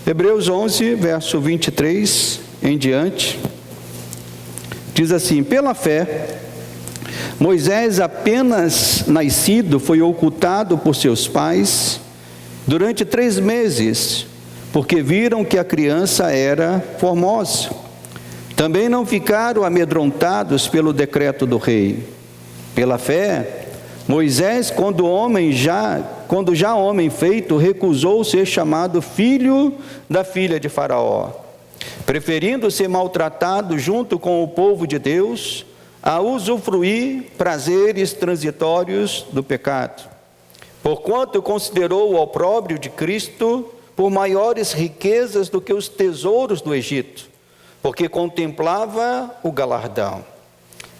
Hebreus 11, verso 23 em diante, diz assim: pela fé, Moisés, apenas nascido, foi ocultado por seus pais durante 3 meses, porque viram que a criança era formosa. Também não ficaram amedrontados pelo decreto do rei. Pela fé, Moisés, quando já homem feito, recusou ser chamado filho da filha de Faraó, preferindo ser maltratado junto com o povo de Deus, a usufruir prazeres transitórios do pecado. Porquanto considerou o opróbrio de Cristo por maiores riquezas do que os tesouros do Egito, porque contemplava o galardão.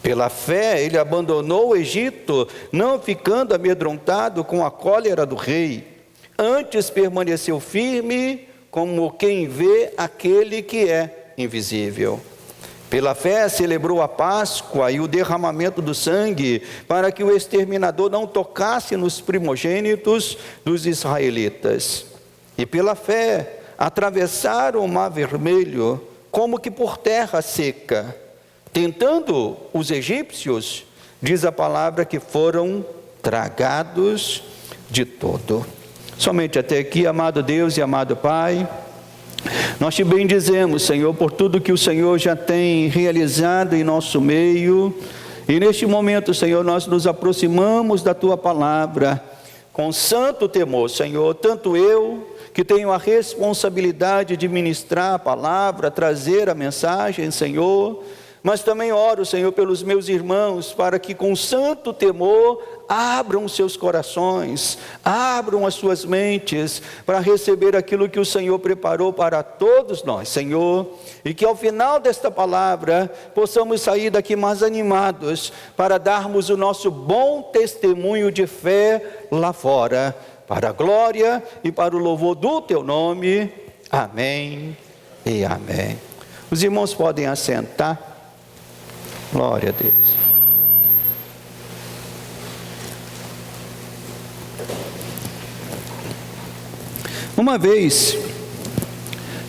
Pela fé, ele abandonou o Egito, não ficando amedrontado com a cólera do rei. Antes permaneceu firme, como quem vê aquele que é invisível. Pela fé, celebrou a Páscoa e o derramamento do sangue, para que o exterminador não tocasse nos primogênitos dos israelitas. E pela fé, atravessaram o Mar Vermelho, como que por terra seca. Tentando os egípcios, diz a palavra que foram tragados de todo. Somente até aqui, amado Deus e amado Pai, nós te bendizemos, Senhor, por tudo que o Senhor já tem realizado em nosso meio. E neste momento, Senhor, nós nos aproximamos da Tua palavra com santo temor, Senhor, tanto eu, que tenho a responsabilidade de ministrar a palavra, trazer a mensagem, Senhor, mas também oro, Senhor, pelos meus irmãos, para que com santo temor abram os seus corações, abram as suas mentes, para receber aquilo que o Senhor preparou para todos nós, Senhor, e que ao final desta palavra, possamos sair daqui mais animados, para darmos o nosso bom testemunho de fé lá fora, para a glória e para o louvor do Teu nome. Amém e amém. Os irmãos podem assentar. Glória a Deus. Uma vez,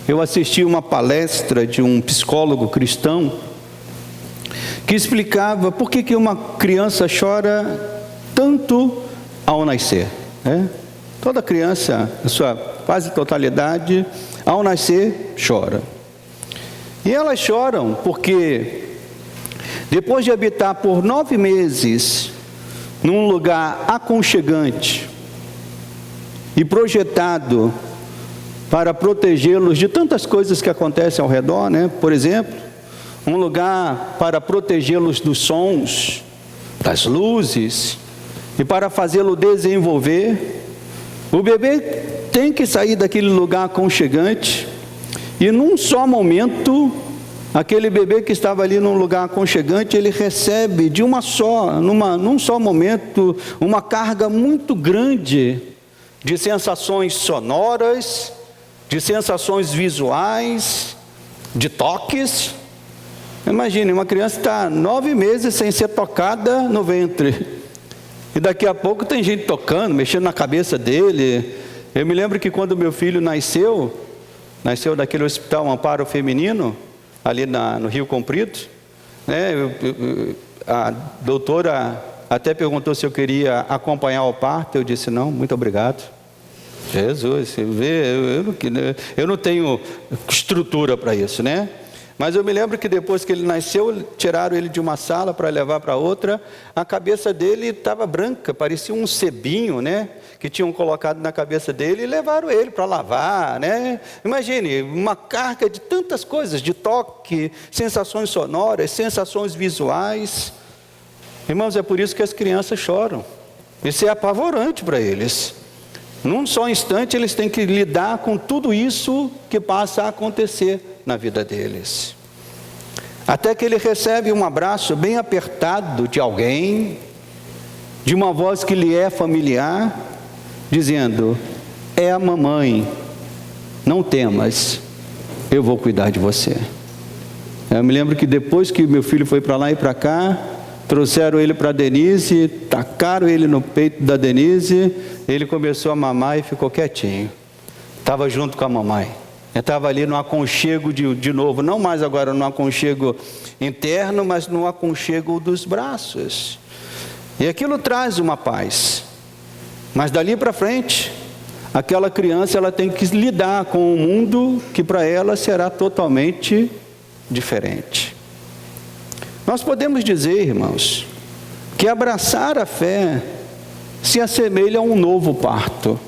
eu assisti uma palestra de um psicólogo cristão, que explicava por que uma criança chora tanto ao nascer, né? Toda criança, na sua quase totalidade, ao nascer, chora. E elas choram porque depois de habitar por 9 meses num lugar aconchegante e projetado para protegê-los de tantas coisas que acontecem ao redor, né? Por exemplo, um lugar para protegê-los dos sons, das luzes, e para fazê-lo desenvolver, o bebê tem que sair daquele lugar aconchegante e num só momento, aquele bebê que estava ali num lugar aconchegante, ele recebe num só momento, uma carga muito grande de sensações sonoras, de sensações visuais, de toques. Imagine, uma criança está 9 meses sem ser tocada no ventre, e daqui a pouco tem gente tocando, mexendo na cabeça dele. Eu me lembro que quando meu filho nasceu naquele hospital Amparo Feminino, ali no Rio Comprido, né? A doutora até perguntou se eu queria acompanhar o parto. Eu disse não, muito obrigado. Jesus, você vê, eu não tenho estrutura para isso, né? Mas eu me lembro que depois que ele nasceu, tiraram ele de uma sala para levar para outra. A cabeça dele estava branca, parecia um sebinho, né? Que tinham colocado na cabeça dele e levaram ele para lavar, né? Imagine, uma carga de tantas coisas, de toque, sensações sonoras, sensações visuais. Irmãos, é por isso que as crianças choram. Isso é apavorante para eles. Num só instante eles têm que lidar com tudo isso que passa a acontecer na vida deles. Até que ele recebe um abraço bem apertado de alguém, de uma voz que lhe é familiar, dizendo: é a mamãe, não temas, eu vou cuidar de você. Eu me lembro que depois que meu filho foi para lá e para cá, Trouxeram ele para Denise, tacaram ele no peito da Denise, ele começou a mamar e ficou quietinho. Estava junto com a mamãe. Estava ali no aconchego de novo, não mais agora no aconchego interno, mas no aconchego dos braços. E aquilo traz uma paz. Mas dali para frente, aquela criança ela tem que lidar com um mundo que para ela será totalmente diferente. Nós podemos dizer, irmãos, que abraçar a fé se assemelha a um novo parto.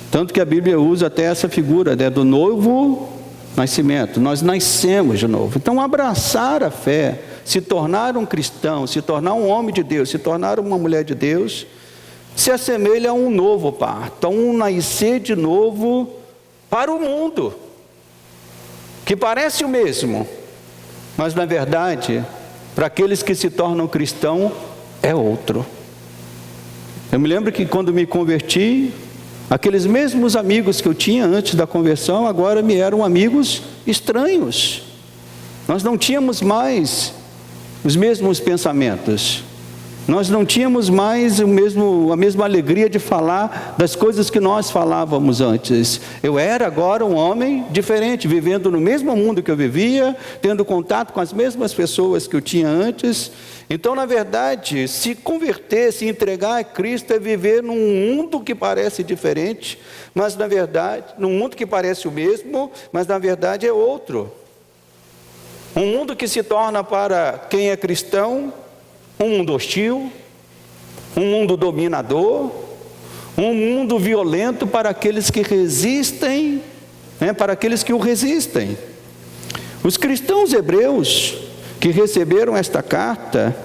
Tanto que a Bíblia usa até essa figura, né, do novo nascimento. Nós nascemos de novo. Então, abraçar a fé, se tornar um cristão, se tornar um homem de Deus, se tornar uma mulher de Deus, se assemelha a um novo parto, a um nascer de novo para o mundo, que parece o mesmo, mas na verdade, para aqueles que se tornam cristãos, é outro. Eu me lembro que quando me converti, aqueles mesmos amigos que eu tinha antes da conversão, agora me eram amigos estranhos. Nós não tínhamos mais os mesmos pensamentos. Nós não tínhamos mais a mesma alegria de falar das coisas que nós falávamos antes. Eu era agora um homem diferente, vivendo no mesmo mundo que eu vivia, tendo contato com as mesmas pessoas que eu tinha antes. Então, na verdade, se converter, se entregar a Cristo é viver num mundo que parece diferente, mas na verdade, num mundo que parece o mesmo, mas na verdade é outro. Um mundo que se torna para quem é cristão um mundo hostil, um mundo dominador, um mundo violento para aqueles que resistem, para aqueles que o resistem. Os cristãos hebreus que receberam esta carta,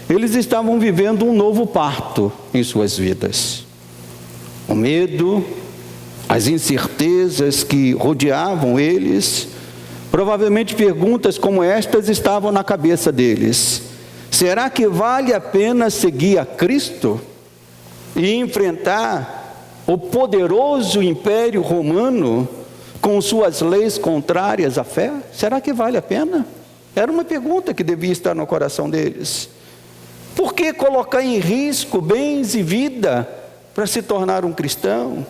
eles estavam vivendo um novo parto em suas vidas. O medo, as incertezas que rodeavam eles, provavelmente perguntas como estas estavam na cabeça deles. Será que vale a pena seguir a Cristo e enfrentar o poderoso Império Romano com suas leis contrárias à fé? Será que vale a pena? Era uma pergunta que devia estar no coração deles. Por que colocar em risco bens e vida para se tornar um cristão?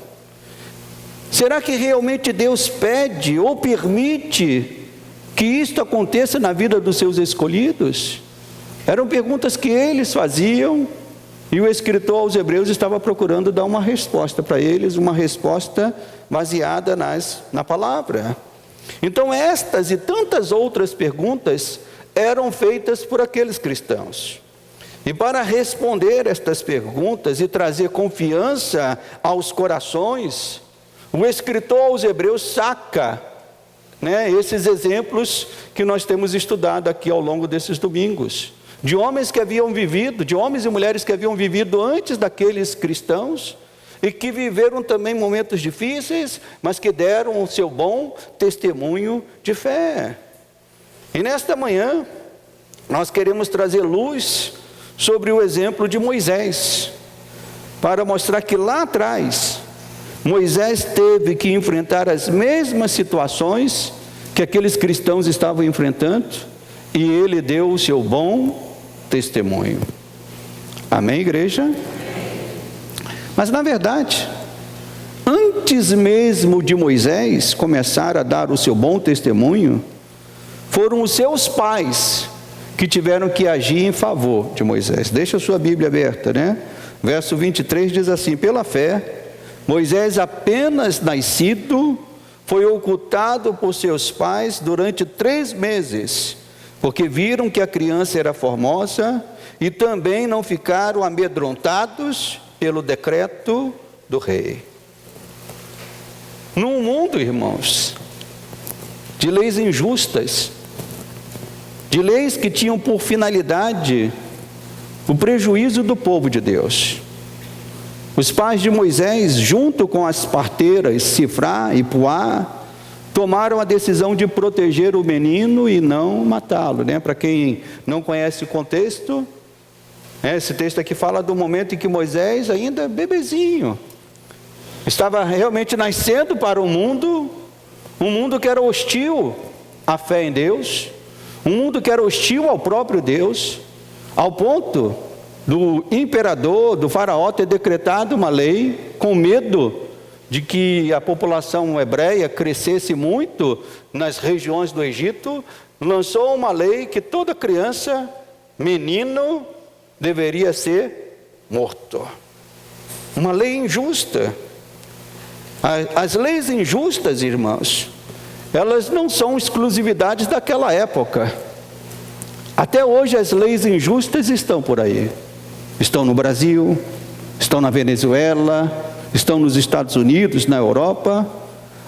Será que realmente Deus pede ou permite que isto aconteça na vida dos seus escolhidos? Eram perguntas que eles faziam e o escritor aos Hebreus estava procurando dar uma resposta para eles, uma resposta baseada na palavra. Então estas e tantas outras perguntas eram feitas por aqueles cristãos. E para responder estas perguntas e trazer confiança aos corações, o escritor aos Hebreus saca, esses exemplos que nós temos estudado aqui ao longo desses domingos. De homens que haviam vivido, de homens e mulheres que haviam vivido antes daqueles cristãos e que viveram também momentos difíceis, mas que deram o seu bom testemunho de fé. E nesta manhã, nós queremos trazer luz sobre o exemplo de Moisés, para mostrar que lá atrás, Moisés teve que enfrentar as mesmas situações que aqueles cristãos estavam enfrentando, e ele deu o seu bom testemunho. Amém, igreja? Mas na verdade, antes mesmo de Moisés começar a dar o seu bom testemunho, foram os seus pais que tiveram que agir em favor de Moisés. Deixa a sua Bíblia aberta, Verso 23 diz assim: pela fé, Moisés, apenas nascido, foi ocultado por seus pais durante 3 meses, porque viram que a criança era formosa e também não ficaram amedrontados pelo decreto do rei. Num mundo, irmãos, de leis injustas, de leis que tinham por finalidade o prejuízo do povo de Deus, os pais de Moisés, junto com as parteiras Sifrá e Puá, tomaram a decisão de proteger o menino e não matá-lo, Para quem não conhece o contexto, esse texto aqui fala do momento em que Moisés, ainda bebezinho, estava realmente nascendo para um mundo que era hostil à fé em Deus, um mundo que era hostil ao próprio Deus, ao ponto do imperador, do faraó, ter decretado uma lei com medo de que a população hebreia crescesse muito nas regiões do Egito, lançou uma lei que toda criança, menino, deveria ser morto. Uma lei injusta. As leis injustas, irmãos, elas não são exclusividades daquela época. Até hoje as leis injustas estão por aí. Estão no Brasil, estão na Venezuela, estão nos Estados Unidos, na Europa.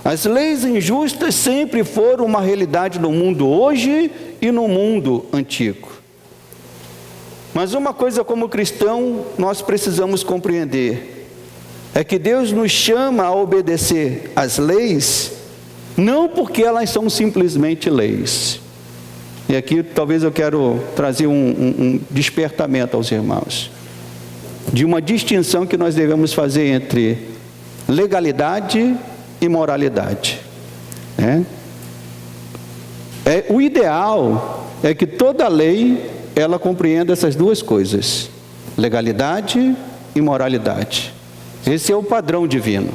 As leis injustas sempre foram uma realidade no mundo hoje e no mundo antigo. Mas uma coisa como cristão nós precisamos compreender, é que Deus nos chama a obedecer às leis, não porque elas são simplesmente leis. E aqui talvez eu quero trazer um despertamento aos irmãos, de uma distinção que nós devemos fazer entre legalidade e moralidade. O ideal é que toda lei, ela compreenda essas duas coisas, legalidade e moralidade. Esse é o padrão divino.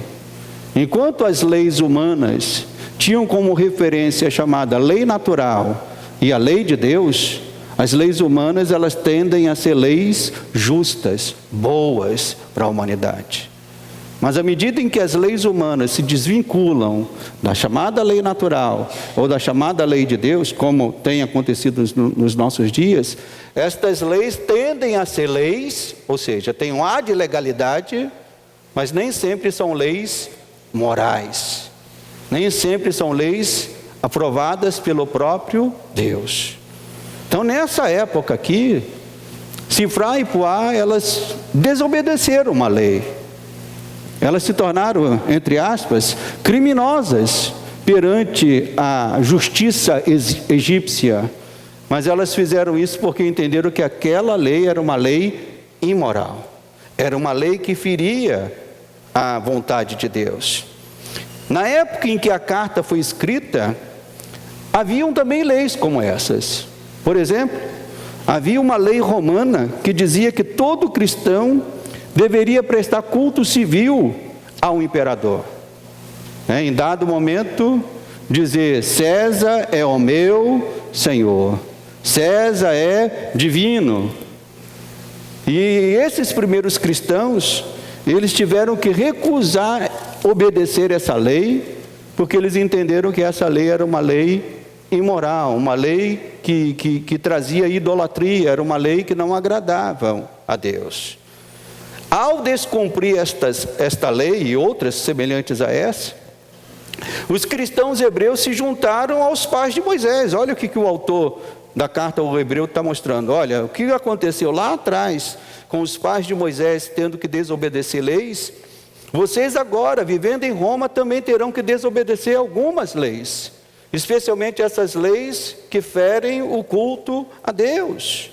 Enquanto as leis humanas tinham como referência a chamada lei natural e a lei de Deus, as leis humanas, elas tendem a ser leis justas, boas para a humanidade. Mas à medida em que as leis humanas se desvinculam da chamada lei natural ou da chamada lei de Deus, como tem acontecido nos nossos dias, estas leis tendem a ser leis, ou seja, tem um ar de legalidade, mas nem sempre são leis morais, nem sempre são leis aprovadas pelo próprio Deus. Então nessa época aqui, Sifrá e Puá, elas desobedeceram uma lei. Elas se tornaram, entre aspas, criminosas perante a justiça egípcia. Mas elas fizeram isso porque entenderam que aquela lei era uma lei imoral. Era uma lei que feria a vontade de Deus. Na época em que a carta foi escrita, haviam também leis como essas. Por exemplo, havia uma lei romana que dizia que todo cristão deveria prestar culto civil ao imperador. Em dado momento, dizer: César é o meu Senhor, César é divino. E esses primeiros cristãos, eles tiveram que recusar obedecer essa lei, porque eles entenderam que essa lei era uma lei imoral, uma lei que trazia idolatria, era uma lei que não agradava a Deus. Ao descumprir esta lei e outras semelhantes a essa, os cristãos hebreus se juntaram aos pais de Moisés. Olha o que o autor da carta ao hebreu está mostrando. Olha, o que aconteceu lá atrás com os pais de Moisés tendo que desobedecer leis, vocês agora, vivendo em Roma, também terão que desobedecer algumas leis, especialmente essas leis que ferem o culto a Deus.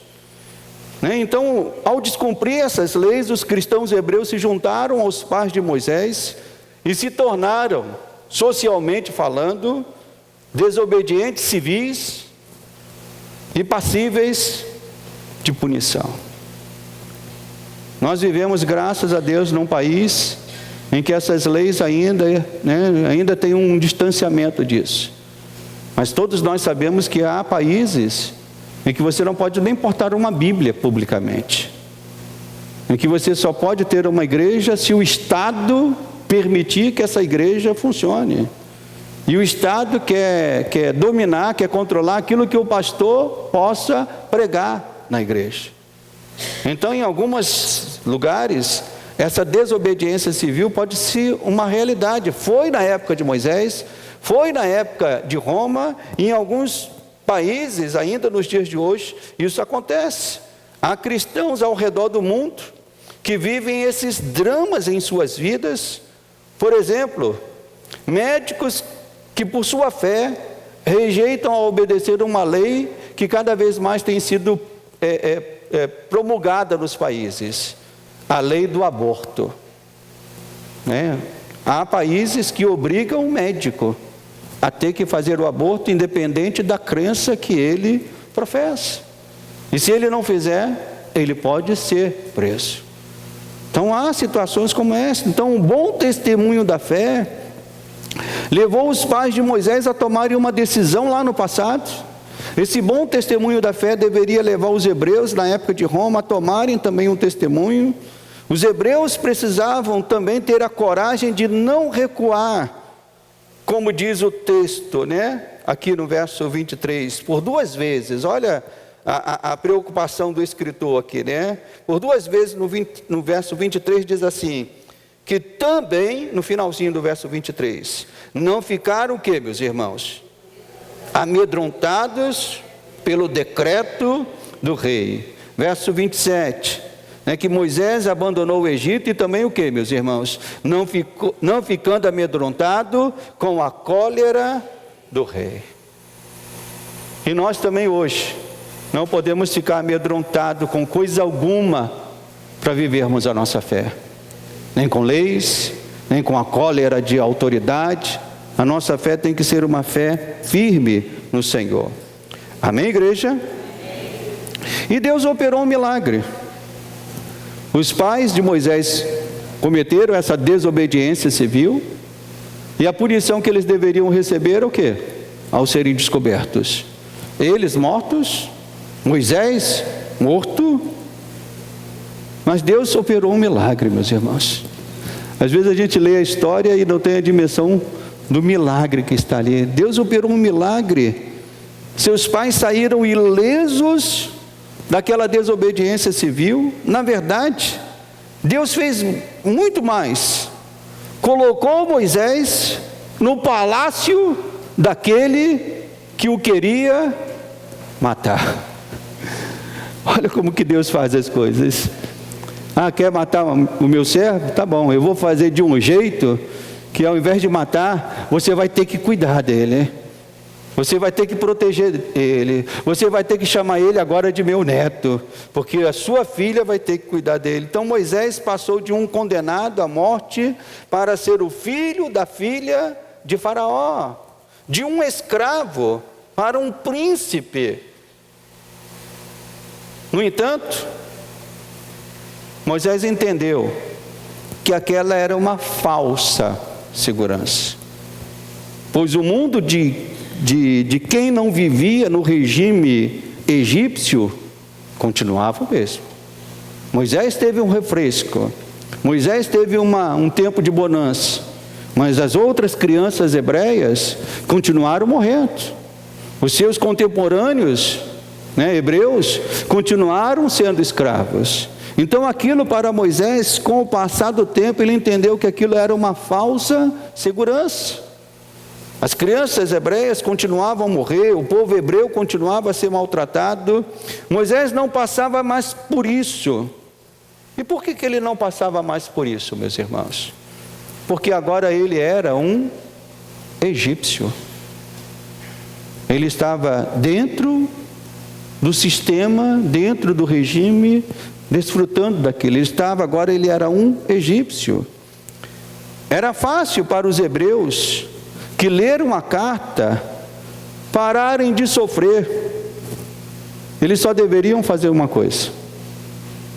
Então, ao descumprir essas leis, os cristãos hebreus se juntaram aos pais de Moisés e se tornaram, socialmente falando, desobedientes civis e passíveis de punição. Nós vivemos, graças a Deus, num país em que essas leis ainda tem um distanciamento disso. Mas todos nós sabemos que há países em que você não pode nem portar uma Bíblia publicamente, em que você só pode ter uma igreja se o Estado permitir que essa igreja funcione. E o Estado quer dominar, quer controlar aquilo que o pastor possa pregar na igreja. Então, em alguns lugares, essa desobediência civil pode ser uma realidade. Foi na época de Moisés, foi na época de Roma, e em alguns países, ainda nos dias de hoje, isso acontece. Há cristãos ao redor do mundo que vivem esses dramas em suas vidas. Por exemplo, médicos que por sua fé rejeitam a obedecer uma lei que cada vez mais tem sido promulgada nos países, a lei do aborto. Há países que obrigam o médico a ter que fazer o aborto independente da crença que ele professa. E se ele não fizer, ele pode ser preso. Então há situações como essa. Então um bom testemunho da fé levou os pais de Moisés a tomarem uma decisão lá no passado. Esse bom testemunho da fé deveria levar os hebreus na época de Roma a tomarem também um testemunho. Os hebreus precisavam também ter a coragem de não recuar, como diz o texto, aqui no verso 23, por 2 vezes. Olha a preocupação do escritor aqui, Por 2 vezes no verso 23 diz assim, que também, no finalzinho do verso 23, não ficaram o quê, meus irmãos? Amedrontados pelo decreto do rei. Verso 27, que Moisés abandonou o Egito e também o quê, meus irmãos? Não ficando amedrontado com a cólera do rei. E nós também hoje não podemos ficar amedrontados com coisa alguma para vivermos a nossa fé. Nem com leis, nem com a cólera de autoridade. A nossa fé tem que ser uma fé firme no Senhor. Amém, igreja? Amém. E Deus operou um milagre. Os pais de Moisés cometeram essa desobediência civil, e a punição que eles deveriam receber é o quê? Ao serem descobertos. Eles mortos, Moisés morto. Mas Deus operou um milagre, meus irmãos. Às vezes a gente lê a história e não tem a dimensão do milagre que está ali. Deus operou um milagre. Seus pais saíram ilesos daquela desobediência civil. Na verdade, Deus fez muito mais. Colocou Moisés no palácio daquele que o queria matar. Olha como que Deus faz as coisas. Quer matar o meu servo? Tá bom, eu vou fazer de um jeito que ao invés de matar, você vai ter que cuidar dele. Você vai ter que proteger ele. Você vai ter que chamar ele agora de meu neto, porque a sua filha vai ter que cuidar dele. Então Moisés passou de um condenado à morte para ser o filho da filha de Faraó, de um escravo para um príncipe. No entanto, Moisés entendeu que aquela era uma falsa segurança, pois o mundo de quem não vivia no regime egípcio continuava o mesmo. Moisés teve um refresco, Moisés teve um tempo de bonança, mas as outras crianças hebreias continuaram morrendo. Os seus contemporâneos, hebreus, continuaram sendo escravos. Então aquilo para Moisés, com o passar do tempo, ele entendeu que aquilo era uma falsa segurança. As crianças hebreias continuavam a morrer, o povo hebreu continuava a ser maltratado. Moisés não passava mais por isso. E por que ele não passava mais por isso, meus irmãos? Porque agora ele era um egípcio. Ele estava dentro do sistema, dentro do regime, desfrutando daquilo. Ele era um egípcio. Era fácil para os hebreus que leram a carta pararem de sofrer. Eles só deveriam fazer uma coisa.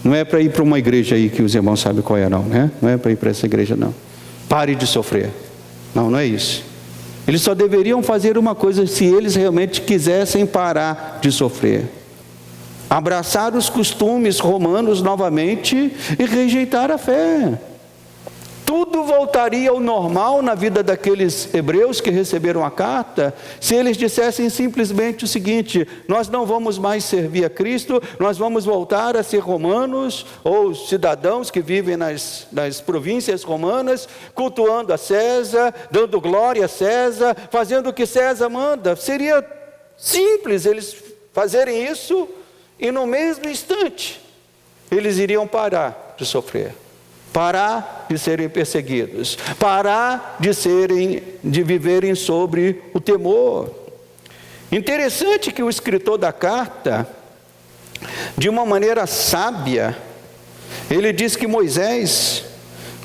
Não é para ir para uma igreja aí que os irmãos sabem qual é, não, Não é para ir para essa igreja, não. Pare de sofrer. Não é isso. Eles só deveriam fazer uma coisa se eles realmente quisessem parar de sofrer: abraçar os costumes romanos novamente e rejeitar a fé. Tudo voltaria ao normal na vida daqueles hebreus que receberam a carta, se eles dissessem simplesmente o seguinte: nós não vamos mais servir a Cristo, nós vamos voltar a ser romanos, ou cidadãos que vivem nas províncias romanas, cultuando a César, dando glória a César, fazendo o que César manda. Seria simples eles fazerem isso, e no mesmo instante eles iriam parar de sofrer, parar de serem perseguidos, parar de viverem sobre o temor. Interessante que o escritor da carta, de uma maneira sábia, ele diz que Moisés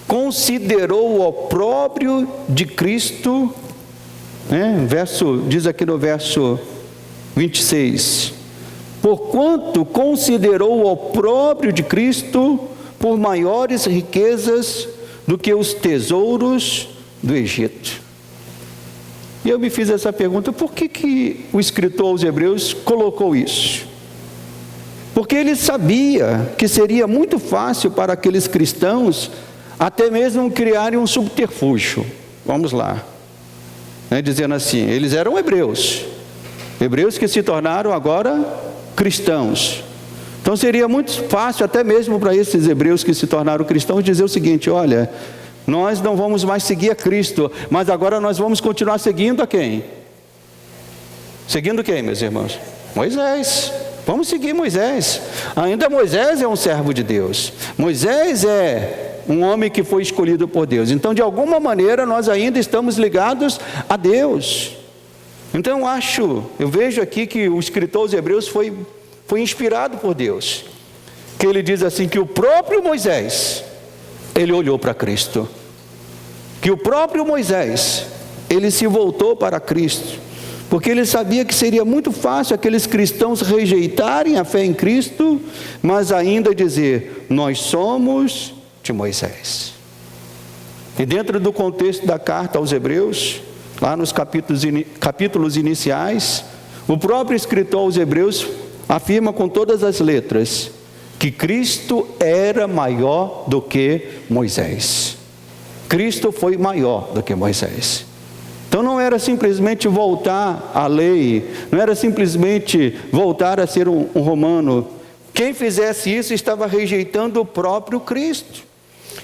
considerou o opróbrio de Cristo, diz aqui no verso 26, porquanto considerou o opróbrio de Cristo por maiores riquezas do que os tesouros do Egito. E eu me fiz essa pergunta: por que o escritor aos Hebreus colocou isso? Porque ele sabia que seria muito fácil para aqueles cristãos até mesmo criarem um subterfúgio. Vamos lá, dizendo assim, eles eram hebreus que se tornaram agora cristãos. Então seria muito fácil até mesmo para esses hebreus que se tornaram cristãos dizer o seguinte: olha, nós não vamos mais seguir a Cristo, mas agora nós vamos continuar seguindo a quem? Seguindo quem, meus irmãos? Moisés. Vamos seguir Moisés. Ainda Moisés é um servo de Deus. Moisés é um homem que foi escolhido por Deus. Então, de alguma maneira, nós ainda estamos ligados a Deus. Então, eu vejo aqui que o escritor aos Hebreus foi inspirado por Deus. Que ele diz assim, que o próprio Moisés, ele olhou para Cristo. Que o próprio Moisés, ele se voltou para Cristo. Porque ele sabia que seria muito fácil aqueles cristãos rejeitarem a fé em Cristo, mas ainda dizer, nós somos de Moisés. E dentro do contexto da carta aos Hebreus, lá nos capítulos iniciais, o próprio escritor aos Hebreus afirma com todas as letras que Cristo era maior do que Moisés. Cristo foi maior do que Moisés. Então não era simplesmente voltar à lei, não era simplesmente voltar a ser um romano. Quem fizesse isso estava rejeitando o próprio Cristo.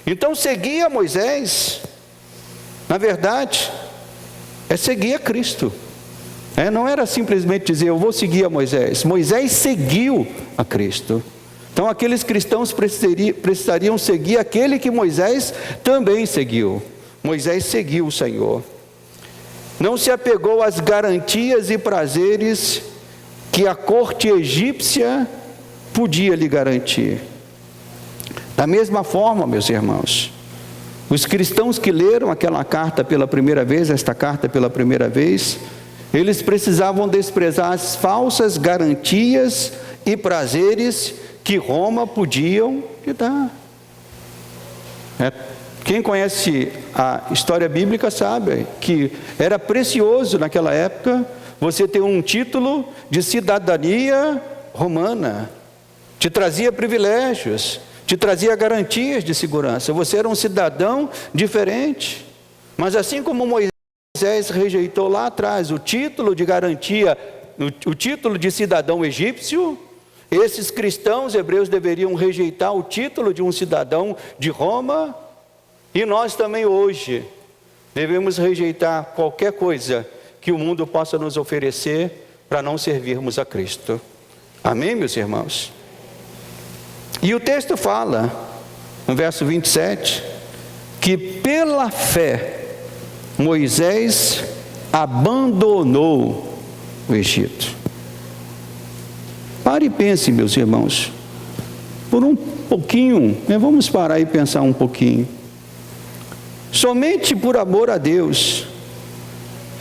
Então seguir a Moisés, na verdade, é seguir a Cristo. Não era simplesmente dizer, eu vou seguir a Moisés. Moisés seguiu a Cristo. Então aqueles cristãos precisariam seguir aquele que Moisés também seguiu. Moisés seguiu o Senhor. Não se apegou às garantias e prazeres que a corte egípcia podia lhe garantir. Da mesma forma, meus irmãos, os cristãos que leram aquela carta pela primeira vez, esta carta pela primeira vez, eles precisavam desprezar as falsas garantias e prazeres que Roma podiam lhe dar. Quem conhece a história bíblica sabe que era precioso naquela época você ter um título de cidadania romana. Te trazia privilégios, te trazia garantias de segurança. Você era um cidadão diferente. Mas assim como Moisés rejeitou lá atrás o título de garantia, o título de cidadão egípcio, esses cristãos hebreus deveriam rejeitar o título de um cidadão de Roma. E nós também hoje devemos rejeitar qualquer coisa que o mundo possa nos oferecer para não servirmos a Cristo. Amém, meus irmãos? E o texto fala, no verso 27, que pela fé Moisés abandonou o Egito. Pare e pense, meus irmãos, por um pouquinho, vamos parar e pensar um pouquinho. Somente por amor a Deus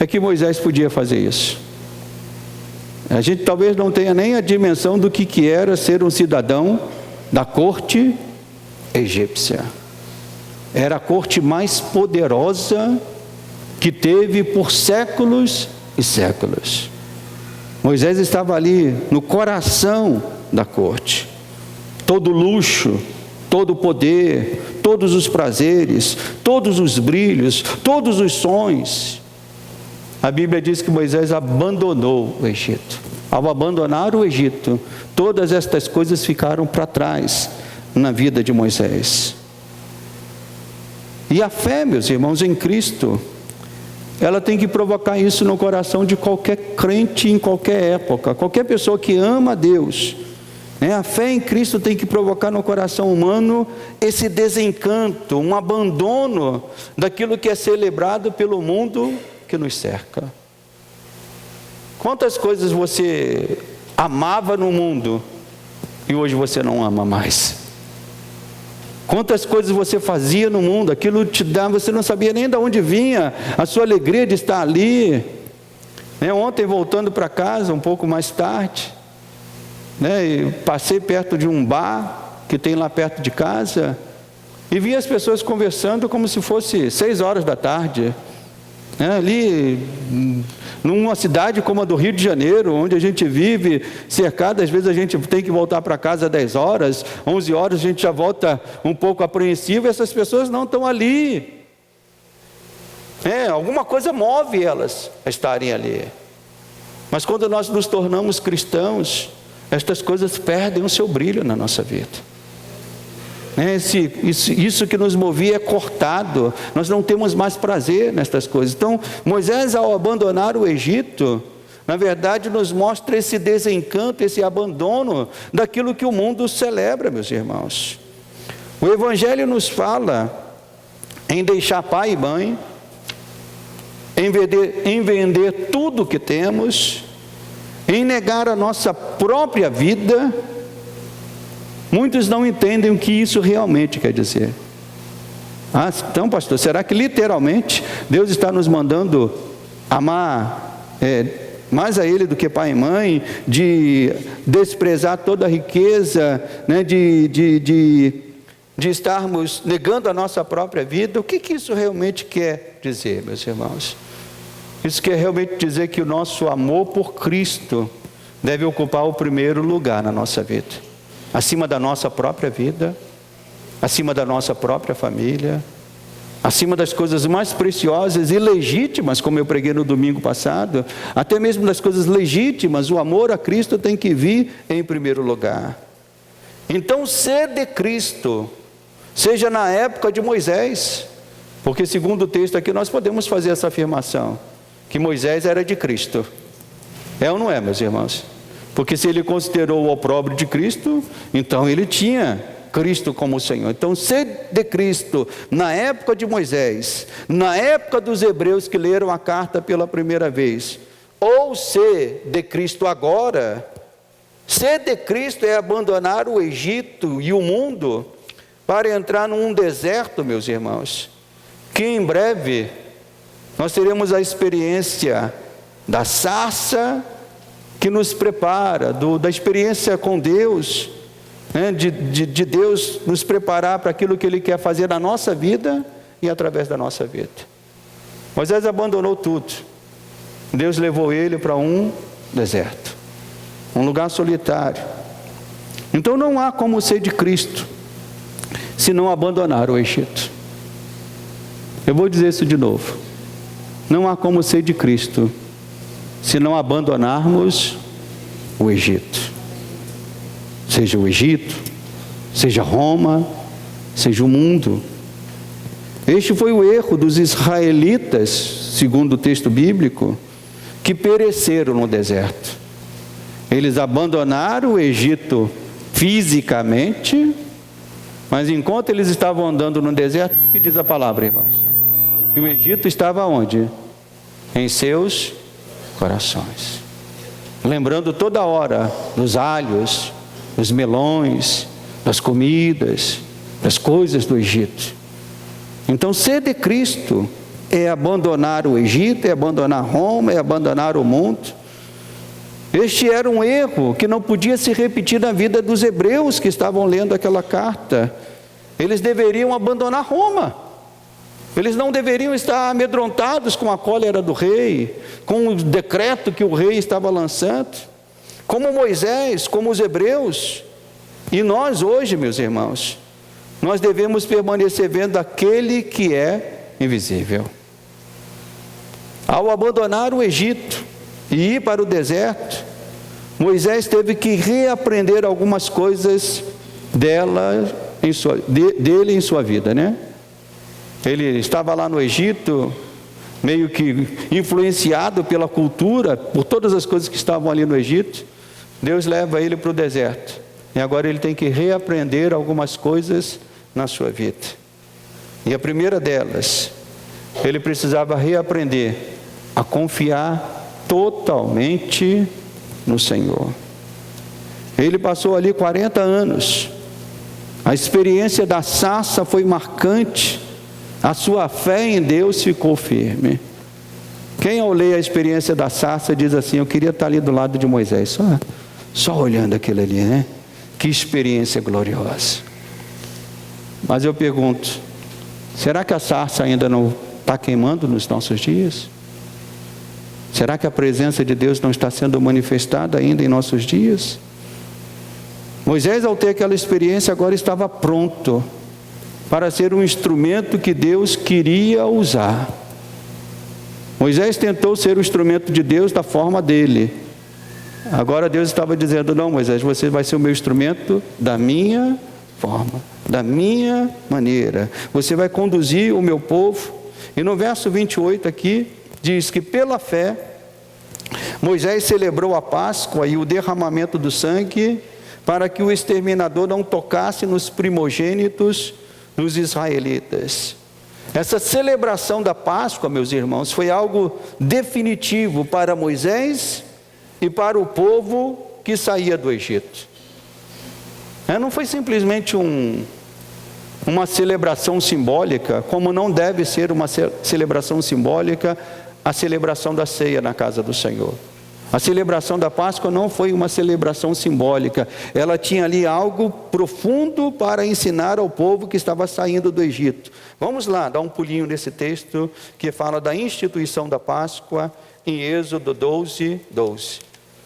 é que Moisés podia fazer isso. A gente talvez não tenha nem a dimensão do que era ser um cidadão da corte egípcia. Era a corte mais poderosa que teve por séculos e séculos. Moisés estava ali no coração da corte. Todo luxo, todo o poder, todos os prazeres, todos os brilhos, todos os sonhos. A Bíblia diz que Moisés abandonou o Egito. Ao abandonar o Egito, todas estas coisas ficaram para trás na vida de Moisés. E a fé, meus irmãos, em Cristo, ela tem que provocar isso no coração de qualquer crente em qualquer época, qualquer pessoa que ama a Deus. A fé em Cristo tem que provocar no coração humano esse desencanto, um abandono daquilo que é celebrado pelo mundo que nos cerca. Quantas coisas você amava no mundo e hoje você não ama mais? Quantas coisas você fazia no mundo, aquilo te dava, você não sabia nem de onde vinha a sua alegria de estar ali. Ontem, voltando para casa, um pouco mais tarde, né? E passei perto de um bar que tem lá perto de casa e vi as pessoas conversando como se fosse 6 horas da tarde, né? Ali numa cidade como a do Rio de Janeiro, onde a gente vive cercado, às vezes a gente tem que voltar para casa às 10 horas, 11 horas, a gente já volta um pouco apreensivo, essas pessoas não estão ali. Alguma coisa move elas a estarem ali. Mas quando nós nos tornamos cristãos, estas coisas perdem o seu brilho na nossa vida. Isso que nos movia é cortado, nós não temos mais prazer nestas coisas. Então, Moisés, ao abandonar o Egito, na verdade nos mostra esse desencanto, esse abandono daquilo que o mundo celebra, meus irmãos. O Evangelho nos fala em deixar pai e mãe, em vender tudo o que temos, em negar a nossa própria vida. Muitos não entendem o que isso realmente quer dizer. Então, pastor, será que literalmente Deus está nos mandando amar mais a Ele do que pai e mãe, de desprezar toda a riqueza, né, de estarmos negando a nossa própria vida? O que isso realmente quer dizer, meus irmãos? Isso quer realmente dizer que o nosso amor por Cristo deve ocupar o primeiro lugar na nossa vida, acima da nossa própria vida, acima da nossa própria família, acima das coisas mais preciosas e legítimas, como eu preguei no domingo passado, até mesmo das coisas legítimas, o amor a Cristo tem que vir em primeiro lugar. Então, ser de Cristo, seja na época de Moisés, porque segundo o texto aqui nós podemos fazer essa afirmação, que Moisés era de Cristo. É ou não é, meus irmãos? Porque se ele considerou o opróbrio de Cristo, então ele tinha Cristo como Senhor. Então, ser de Cristo na época de Moisés, na época dos hebreus que leram a carta pela primeira vez, ou ser de Cristo agora, ser de Cristo é abandonar o Egito e o mundo para entrar num deserto, meus irmãos, que em breve nós teremos a experiência da sarça que nos prepara, da experiência com Deus, né, de Deus nos preparar para aquilo que Ele quer fazer na nossa vida e através da nossa vida. Moisés abandonou tudo. Deus levou ele para um deserto, um lugar solitário. Então não há como ser de Cristo se não abandonar o Egito. Eu vou dizer isso de novo. Não há como ser de Cristo se não abandonarmos o Egito. Seja o Egito, seja Roma, seja o mundo. Este foi o erro dos israelitas, segundo o texto bíblico, que pereceram no deserto. Eles abandonaram o Egito fisicamente, mas enquanto eles estavam andando no deserto, o que diz a palavra, irmãos? Que o Egito estava onde? Em seus corações. Lembrando toda hora dos alhos, dos melões, das comidas, das coisas do Egito. Então, ser de Cristo é abandonar o Egito, é abandonar Roma, é abandonar o mundo. Este era um erro que não podia se repetir na vida dos hebreus que estavam lendo aquela carta. Eles deveriam abandonar Roma. Eles não deveriam estar amedrontados com a cólera do rei, com o decreto que o rei estava lançando, como Moisés, como os hebreus. E nós hoje, meus irmãos, nós devemos permanecer vendo aquele que é invisível. Ao abandonar o Egito e ir para o deserto, Moisés teve que reaprender algumas coisas dele em sua vida, né? Ele estava lá no Egito, meio que influenciado pela cultura, por todas as coisas que estavam ali no Egito. Deus leva ele para o deserto, e agora ele tem que reaprender algumas coisas na sua vida. E a primeira delas, ele precisava reaprender a confiar totalmente no Senhor. Ele passou ali 40 anos, a experiência da sarça foi marcante, a sua fé em Deus ficou firme. Quem ao ler a experiência da sarça diz assim: eu queria estar ali do lado de Moisés, Só olhando aquilo ali, né? Que experiência gloriosa. Mas eu pergunto, será que a sarça ainda não está queimando nos nossos dias? Será que a presença de Deus não está sendo manifestada ainda em nossos dias? Moisés, ao ter aquela experiência, agora estava pronto para ser um instrumento que Deus queria usar. Moisés tentou ser o instrumento de Deus da forma dele. Agora Deus estava dizendo: não, Moisés, você vai ser o meu instrumento da minha forma, da minha maneira. Você vai conduzir o meu povo. E no verso 28 aqui, diz que pela fé, Moisés celebrou a Páscoa e o derramamento do sangue, para que o exterminador não tocasse nos primogênitos dos israelitas. Essa celebração da Páscoa, meus irmãos, foi algo definitivo para Moisés e para o povo que saía do Egito. Não foi simplesmente uma celebração simbólica, como não deve ser uma celebração simbólica a celebração da ceia na casa do Senhor. A celebração da Páscoa não foi uma celebração simbólica, ela tinha ali algo profundo para ensinar ao povo que estava saindo do Egito. Vamos lá, dar um pulinho nesse texto que fala da instituição da Páscoa em Êxodo 12, 12,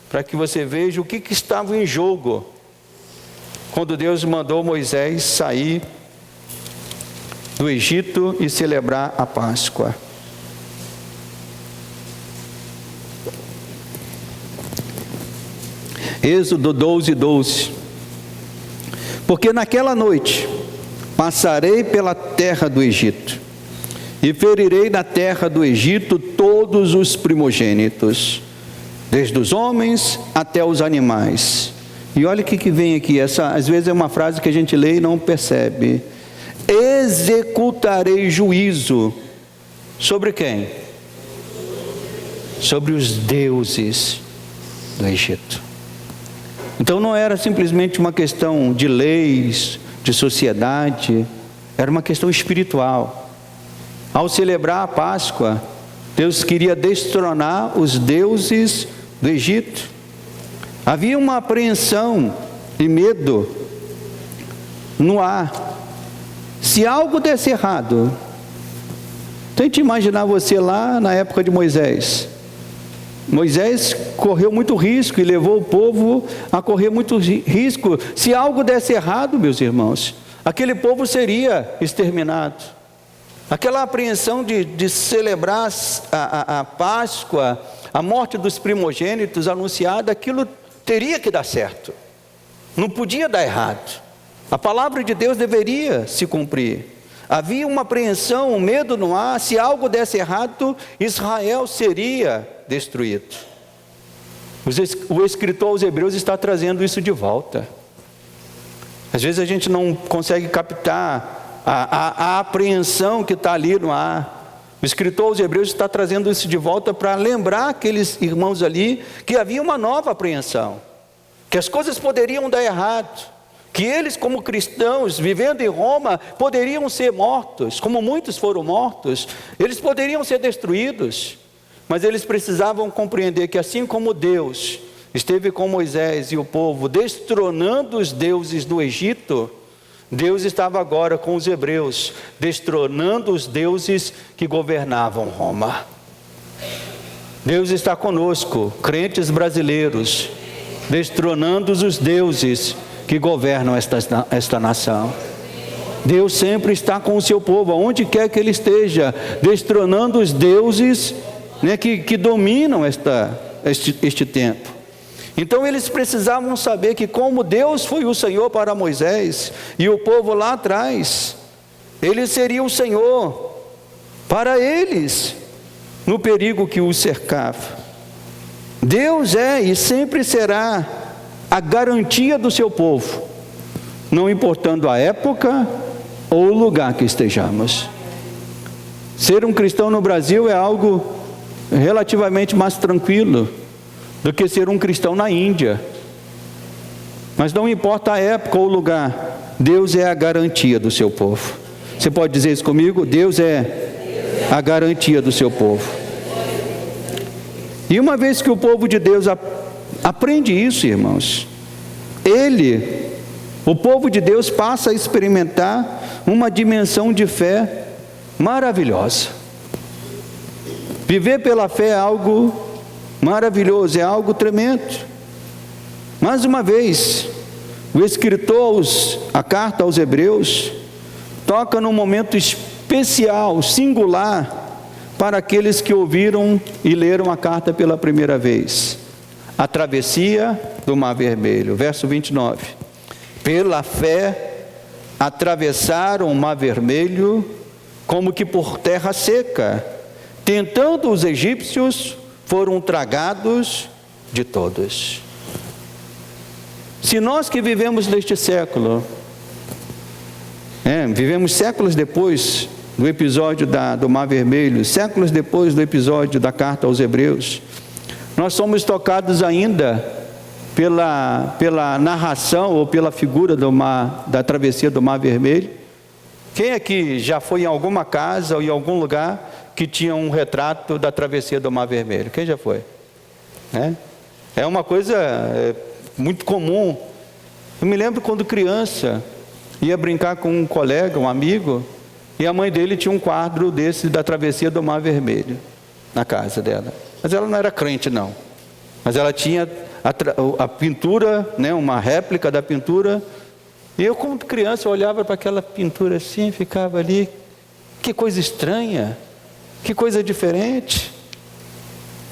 para que você veja o que estava em jogo quando Deus mandou Moisés sair do Egito e celebrar a Páscoa. Êxodo 12, 12. Porque naquela noite passarei pela terra do Egito e ferirei na terra do Egito todos os primogênitos, desde os homens até os animais. E olha o que vem aqui, às vezes é uma frase que a gente lê e não percebe. Executarei juízo sobre quem? Sobre os deuses do Egito. Então não era simplesmente uma questão de leis, de sociedade, era uma questão espiritual. Ao celebrar a Páscoa, Deus queria destronar os deuses do Egito. Havia uma apreensão e medo no ar. Se algo desse errado, tente imaginar você lá na época de Moisés. Moisés correu muito risco e levou o povo a correr muito risco. Se algo desse errado, meus irmãos, aquele povo seria exterminado. Aquela apreensão de celebrar a Páscoa, a morte dos primogênitos anunciada, aquilo teria que dar certo, não podia dar errado. A palavra de Deus deveria se cumprir. Havia uma apreensão, um medo no ar. Se algo desse errado, Israel seria destruído. O escritor aos Hebreus está trazendo isso de volta. Às vezes a gente não consegue captar a apreensão que está ali no ar. O escritor aos Hebreus está trazendo isso de volta para lembrar aqueles irmãos ali que havia uma nova apreensão, que as coisas poderiam dar errado, que eles, como cristãos, vivendo em Roma, poderiam ser mortos, como muitos foram mortos, eles poderiam ser destruídos, mas eles precisavam compreender que assim como Deus esteve com Moisés e o povo, destronando os deuses do Egito, Deus estava agora com os hebreus, destronando os deuses que governavam Roma. Deus está conosco, crentes brasileiros, destronando os deuses que governam esta nação. Deus sempre está com o seu povo, aonde quer que ele esteja, destronando os deuses, né, que dominam este tempo. Então eles precisavam saber que como Deus foi o Senhor para Moisés e o povo lá atrás, Ele seria o Senhor para eles no perigo que os cercava. Deus é e sempre será a garantia do seu povo, não importando a época ou o lugar que estejamos. Ser um cristão no Brasil é algo relativamente mais tranquilo do que ser um cristão na Índia. Mas não importa a época ou o lugar, Deus é a garantia do seu povo. Você pode dizer isso comigo? Deus é a garantia do seu povo. E uma vez que o povo de Deus aprende isso, irmãos. O povo de Deus passa a experimentar uma dimensão de fé maravilhosa. Viver pela fé é algo maravilhoso, é algo tremendo. Mais uma vez, o escritor, a carta aos Hebreus, toca num momento especial, singular, para aqueles que ouviram e leram a carta pela primeira vez. A travessia do Mar Vermelho, verso 29. Pela fé, atravessaram o Mar Vermelho como que por terra seca, tentando os egípcios, foram tragados de todos. Se nós que vivemos neste século, vivemos séculos depois do episódio do Mar Vermelho, séculos depois do episódio da carta aos Hebreus, nós somos tocados ainda pela narração ou pela figura da travessia do Mar Vermelho. Quem aqui já foi em alguma casa ou em algum lugar que tinha um retrato da travessia do Mar Vermelho? Quem já foi? É uma coisa muito comum. Eu me lembro quando criança, ia brincar com um colega, um amigo, e a mãe dele tinha um quadro desse da travessia do Mar Vermelho na casa dela. Mas ela não era crente, não. Mas ela tinha a pintura, uma réplica da pintura. E eu, como criança, olhava para aquela pintura assim, ficava ali, que coisa estranha, que coisa diferente.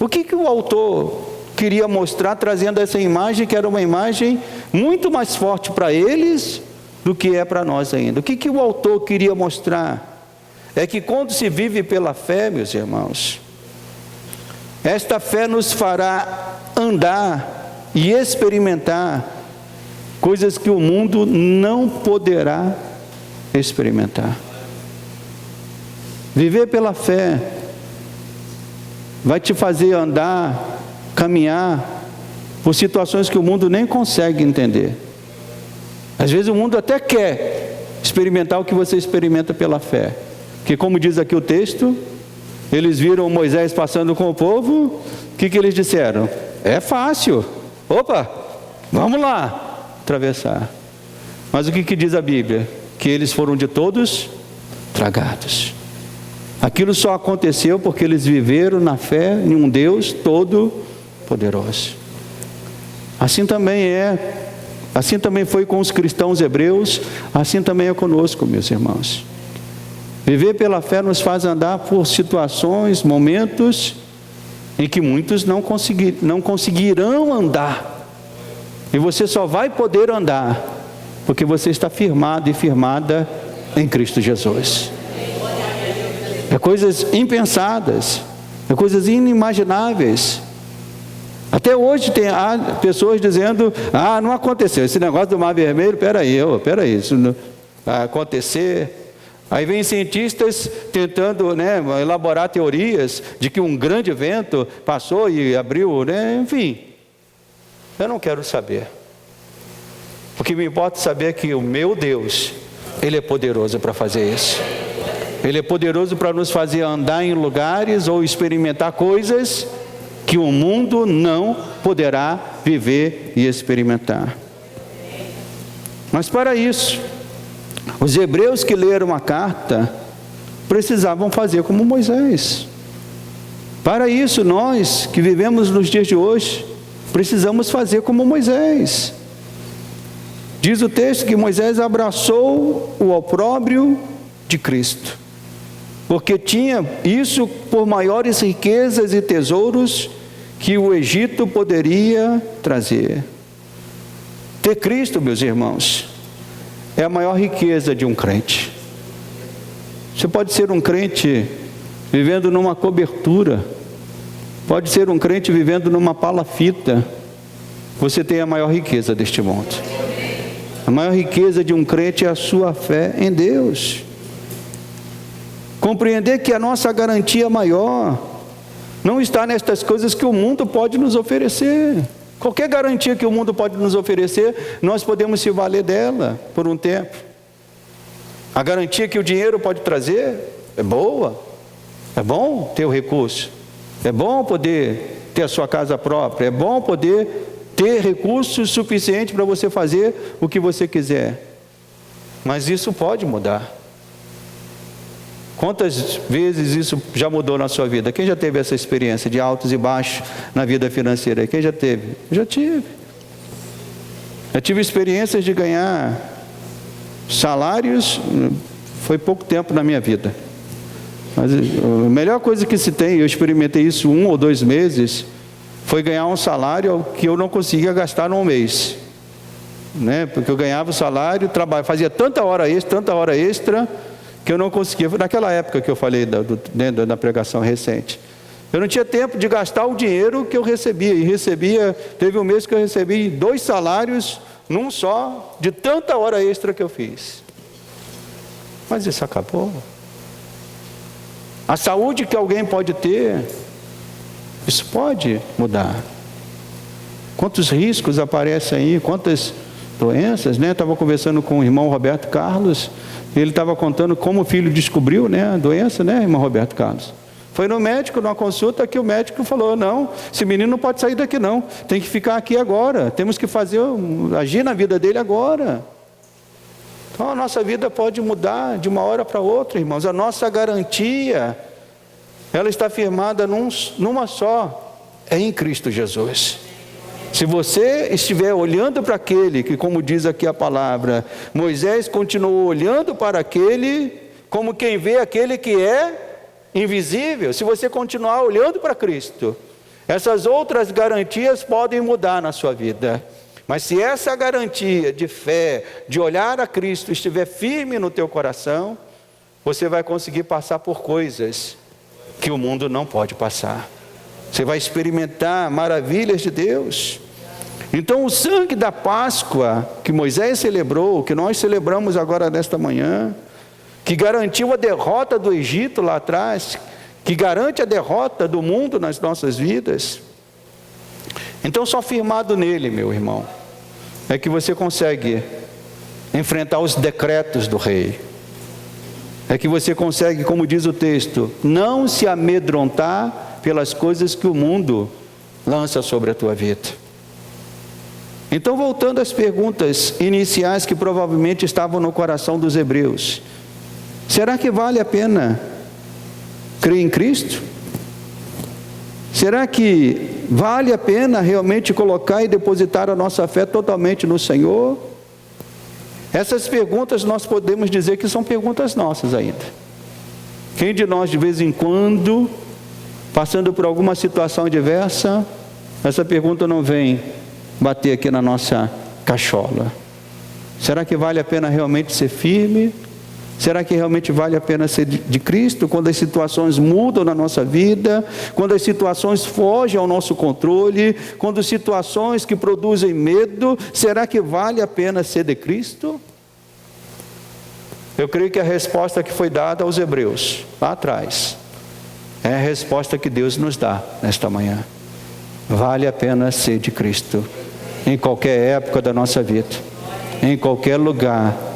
O que o autor queria mostrar, trazendo essa imagem, que era uma imagem muito mais forte para eles do que é para nós ainda? O que o autor queria mostrar? É que quando se vive pela fé, meus irmãos, esta fé nos fará andar e experimentar coisas que o mundo não poderá experimentar. Viver pela fé vai te fazer andar, caminhar por situações que o mundo nem consegue entender. Às vezes o mundo até quer experimentar o que você experimenta pela fé. Que, como diz aqui o texto, eles viram Moisés passando com o povo. O que eles disseram? É fácil. Opa, vamos lá atravessar. Mas o que diz a Bíblia? Que eles foram de todos tragados. Aquilo só aconteceu porque eles viveram na fé em um Deus todo-poderoso. Assim também foi com os cristãos hebreus, assim também é conosco, meus irmãos. Viver pela fé nos faz andar por situações, momentos em que muitos não conseguirão andar. E você só vai poder andar porque você está firmado e firmada em Cristo Jesus. É coisas impensadas, é coisas inimagináveis. Até hoje há pessoas dizendo: não aconteceu esse negócio do Mar Vermelho. Peraí, isso não vai acontecer. Aí vem cientistas tentando elaborar teorias de que um grande vento passou e abriu, enfim. Eu não quero saber. O que me importa é saber que o meu Deus, Ele é poderoso para fazer isso. Ele é poderoso para nos fazer andar em lugares ou experimentar coisas que o mundo não poderá viver e experimentar. Mas para isso, os hebreus que leram a carta precisavam fazer como Moisés. Para isso, nós que vivemos nos dias de hoje, precisamos fazer como Moisés. Diz o texto que Moisés abraçou o opróbrio de Cristo, porque tinha isso por maiores riquezas e tesouros que o Egito poderia trazer. Ter Cristo, meus irmãos, é a maior riqueza de um crente. Você pode ser um crente vivendo numa cobertura, pode ser um crente vivendo numa palafita. Você tem a maior riqueza deste mundo. A maior riqueza de um crente é a sua fé em Deus. Compreender que a nossa garantia maior não está nestas coisas que o mundo pode nos oferecer. Qualquer garantia que o mundo pode nos oferecer, nós podemos se valer dela por um tempo. A garantia que o dinheiro pode trazer é boa. É bom ter o recurso. É bom poder ter a sua casa própria. É bom poder ter recursos suficientes para você fazer o que você quiser. Mas isso pode mudar. Quantas vezes isso já mudou na sua vida? Quem já teve essa experiência de altos e baixos na vida financeira? Quem já teve? Eu já tive. Eu tive experiências de ganhar salários, foi pouco tempo na minha vida. Mas a melhor coisa que se tem, eu experimentei isso 1 ou 2 meses, foi ganhar um salário que eu não conseguia gastar num mês. Né? Porque eu ganhava o salário, fazia tanta hora extra, que eu não conseguia. Foi naquela época que eu falei da pregação recente. Eu não tinha tempo de gastar o dinheiro que eu recebia. E teve um mês que eu recebi 2 salários num só, de tanta hora extra que eu fiz. Mas isso acabou. A saúde que alguém pode ter, isso pode mudar. Quantos riscos aparecem aí, quantas doenças, né? Estava conversando com o irmão Roberto Carlos, ele estava contando como o filho descobriu, né, a doença, né, irmão Roberto Carlos? Foi no médico, numa consulta, que o médico falou: não, esse menino não pode sair daqui não, tem que ficar aqui agora, temos que agir na vida dele agora. Então a nossa vida pode mudar de uma hora para outra, irmãos. A nossa garantia, ela está firmada numa só, é em Cristo Jesus. Se você estiver olhando para aquele que, como diz aqui a palavra, Moisés continuou olhando para aquele, como quem vê aquele que é invisível. Se você continuar olhando para Cristo, essas outras garantias podem mudar na sua vida. Mas se essa garantia de fé, de olhar a Cristo, estiver firme no teu coração, você vai conseguir passar por coisas que o mundo não pode passar. Você vai experimentar maravilhas de Deus. Então o sangue da Páscoa que Moisés celebrou, que nós celebramos agora nesta manhã, que garantiu a derrota do Egito lá atrás, que garante a derrota do mundo nas nossas vidas. Então só firmado nele, meu irmão, é que você consegue enfrentar os decretos do rei. É que você consegue, como diz o texto, não se amedrontar pelas coisas que o mundo lança sobre a tua vida. Então, voltando às perguntas iniciais que provavelmente estavam no coração dos hebreus: será que vale a pena crer em Cristo? Será que vale a pena realmente colocar e depositar a nossa fé totalmente no Senhor? Essas perguntas nós podemos dizer que são perguntas nossas ainda. Quem de nós de vez em quando, passando por alguma situação adversa, essa pergunta não vem bater aqui na nossa cachola? Será que vale a pena realmente ser firme? Será que realmente vale a pena ser de Cristo quando as situações mudam na nossa vida, quando as situações fogem ao nosso controle, quando situações que produzem medo? Será que vale a pena ser de Cristo? Eu creio que a resposta que foi dada aos hebreus lá atrás é a resposta que Deus nos dá nesta manhã. Vale a pena ser de Cristo em qualquer época da nossa vida, em qualquer lugar,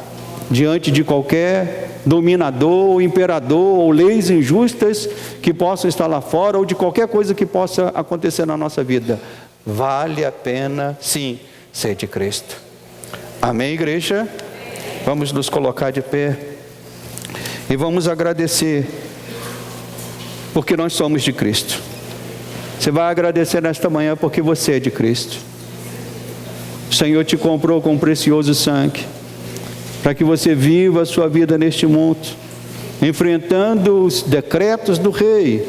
diante de qualquer dominador ou imperador ou leis injustas que possam estar lá fora, ou de qualquer coisa que possa acontecer na nossa vida. Vale a pena sim ser de Cristo. Amém, igreja? Vamos nos colocar de pé e vamos agradecer, porque nós somos de Cristo. Você vai agradecer nesta manhã porque você é de Cristo. O Senhor te comprou com um precioso sangue, para que você viva a sua vida neste mundo, enfrentando os decretos do rei,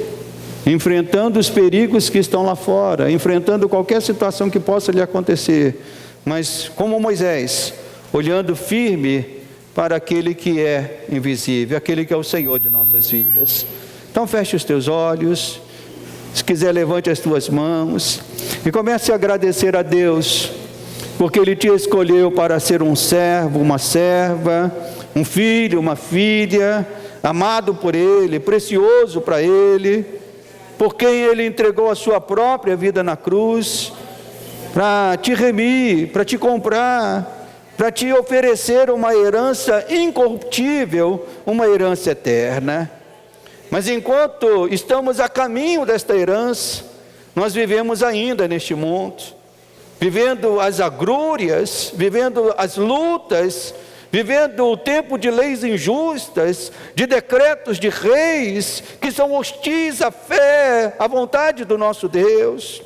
enfrentando os perigos que estão lá fora, enfrentando qualquer situação que possa lhe acontecer, mas como Moisés, olhando firme para aquele que é invisível, aquele que é o Senhor de nossas vidas. Então feche os teus olhos, se quiser levante as tuas mãos e comece a agradecer a Deus, porque Ele te escolheu para ser um servo, uma serva, um filho, uma filha, amado por Ele, precioso para Ele, por quem Ele entregou a sua própria vida na cruz, para te remir, para te comprar, para te oferecer uma herança incorruptível, uma herança eterna. Mas enquanto estamos a caminho desta herança, nós vivemos ainda neste mundo. vivendo as agrúrias, vivendo as lutas, vivendo o tempo de leis injustas, de decretos de reis que são hostis à fé, à vontade do nosso Deus.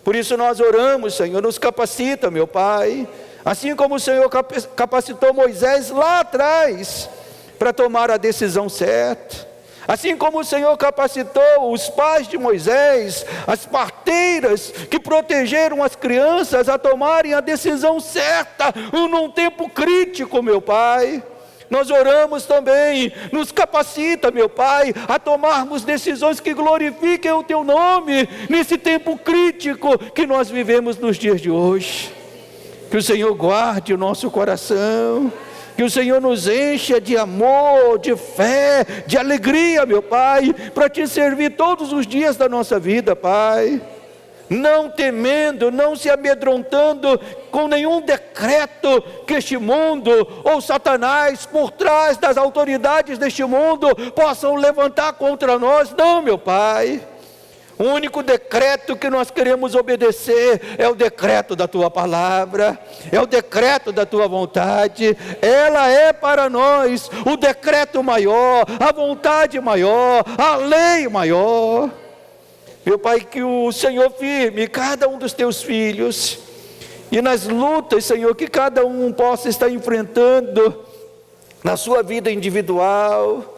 Por isso nós oramos, Senhor, nos capacita, meu Pai, assim como o Senhor capacitou Moisés lá atrás, para tomar a decisão certa. Assim como o Senhor capacitou os pais de Moisés, as parteiras que protegeram as crianças a tomarem a decisão certa, num tempo crítico, meu Pai. Nós oramos também, nos capacita, meu Pai, a tomarmos decisões que glorifiquem o Teu nome, nesse tempo crítico que nós vivemos nos dias de hoje. Que o Senhor guarde o nosso coração, que o Senhor nos encha de amor, de fé, de alegria, meu Pai, para Te servir todos os dias da nossa vida, Pai. Não temendo, não se amedrontando com nenhum decreto que este mundo ou Satanás, por trás das autoridades deste mundo, possam levantar contra nós. Não, meu Pai. O único decreto que nós queremos obedecer é o decreto da Tua palavra, é o decreto da Tua vontade. Ela é para nós o decreto maior, a vontade maior, a lei maior. Meu Pai, que o Senhor firme cada um dos Teus filhos, e nas lutas, Senhor, que cada um possa estar enfrentando na sua vida individual,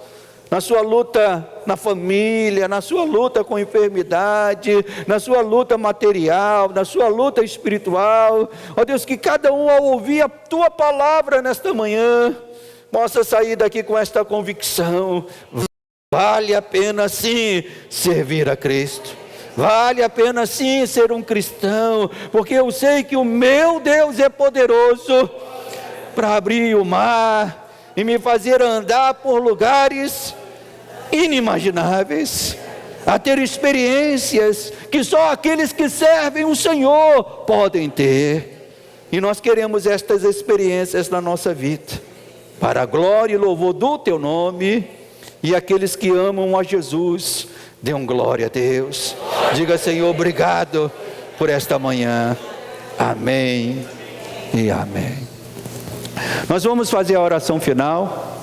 na sua luta na família, na sua luta com enfermidade, na sua luta material, na sua luta espiritual. Ó Deus, que cada um, ao ouvir a Tua palavra nesta manhã, possa sair daqui com esta convicção: vale a pena sim servir a Cristo, vale a pena sim ser um cristão, porque eu sei que o meu Deus é poderoso para abrir o mar e me fazer andar por lugares inimagináveis, a ter experiências que só aqueles que servem o Senhor podem ter. E nós queremos estas experiências na nossa vida, para a glória e louvor do Teu nome. E aqueles que amam a Jesus, dêem glória a Deus. Diga: Senhor, obrigado por esta manhã. Amém e amém. Nós vamos fazer a oração final,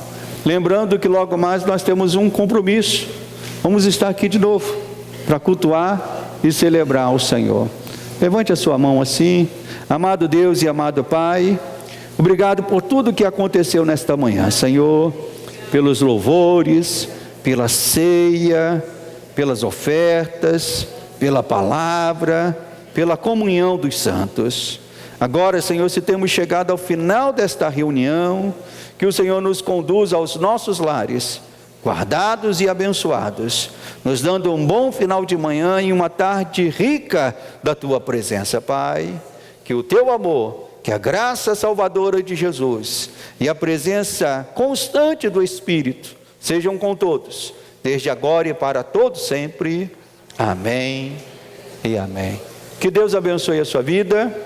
lembrando que logo mais nós temos um compromisso. Vamos estar aqui de novo para cultuar e celebrar o Senhor. Levante a sua mão assim. Amado Deus e amado Pai, obrigado por tudo que aconteceu nesta manhã, Senhor, pelos louvores, pela ceia, pelas ofertas, pela palavra, pela comunhão dos santos. Agora, Senhor, se temos chegado ao final desta reunião, que o Senhor nos conduza aos nossos lares, guardados e abençoados, nos dando um bom final de manhã e uma tarde rica da Tua presença, Pai. Que o Teu amor, que a graça salvadora de Jesus e a presença constante do Espírito sejam com todos, desde agora e para todos sempre. Amém e amém. Que Deus abençoe a sua vida.